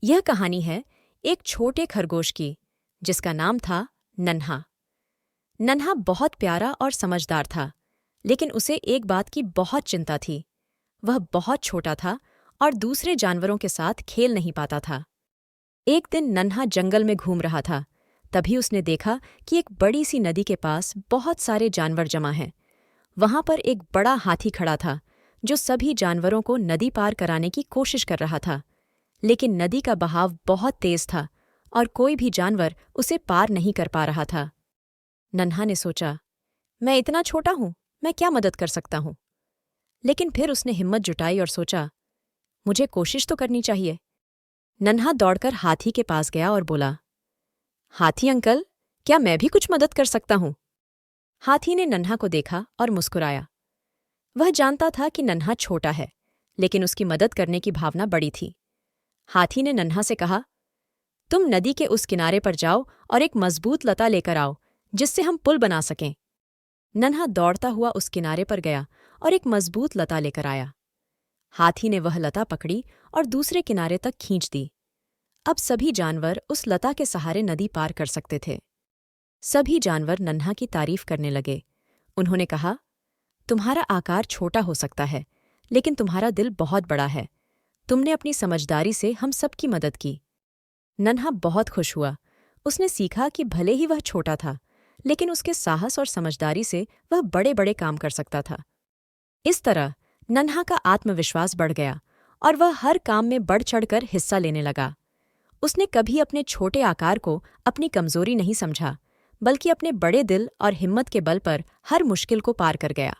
यह कहानी है एक छोटे खरगोश की, जिसका नाम था नन्हा। नन्हा बहुत प्यारा और समझदार था, लेकिन उसे एक बात की बहुत चिंता थी। वह बहुत छोटा था और दूसरे जानवरों के साथ खेल नहीं पाता था। एक दिन नन्हा जंगल में घूम रहा था। तभी उसने देखा कि एक बड़ी सी नदी के पास बहुत सारे जानवर जमा हैं। वहां पर एक बड़ा हाथी खड़ा था, जो सभी जानवरों को नदी पार कराने की कोशिश कर रहा था। लेकिन नदी का बहाव बहुत तेज था और कोई भी जानवर उसे पार नहीं कर पा रहा था। नन्हा ने सोचा, मैं इतना छोटा हूं, मैं क्या मदद कर सकता हूं? लेकिन फिर उसने हिम्मत जुटाई और सोचा, मुझे कोशिश तो करनी चाहिए। नन्हा दौड़कर हाथी के पास गया और बोला, हाथी अंकल, क्या मैं भी कुछ मदद कर सकता हूं? हाथी ने नन्हा को देखा और मुस्कुराया। वह जानता था कि नन्हा छोटा है, लेकिन उसकी मदद करने की भावना बड़ी थी। हाथी ने नन्हा से कहा, तुम नदी के उस किनारे पर जाओ और एक मजबूत लता लेकर आओ, जिससे हम पुल बना सकें। नन्हा दौड़ता हुआ उस किनारे पर गया और एक मजबूत लता लेकर आया। हाथी ने वह लता पकड़ी और दूसरे किनारे तक खींच दी। अब सभी जानवर उस लता के सहारे नदी पार कर सकते थे। सभी जानवर नन्हा की तारीफ करने लगे। उन्होंने कहा, तुम्हारा आकार छोटा हो सकता है, लेकिन तुम्हारा दिल बहुत बड़ा है। तुमने अपनी समझदारी से हम सबकी मदद की। नन्हा बहुत खुश हुआ। उसने सीखा कि भले ही वह छोटा था, लेकिन उसके साहस और समझदारी से वह बड़े बड़े काम कर सकता था। इस तरह नन्हा का आत्मविश्वास बढ़ गया और वह हर काम में बढ़ चढ़कर हिस्सा लेने लगा। उसने कभी अपने छोटे आकार को अपनी कमजोरी नहीं समझा, बल्कि अपने बड़े दिल और हिम्मत के बल पर हर मुश्किल को पार कर गया।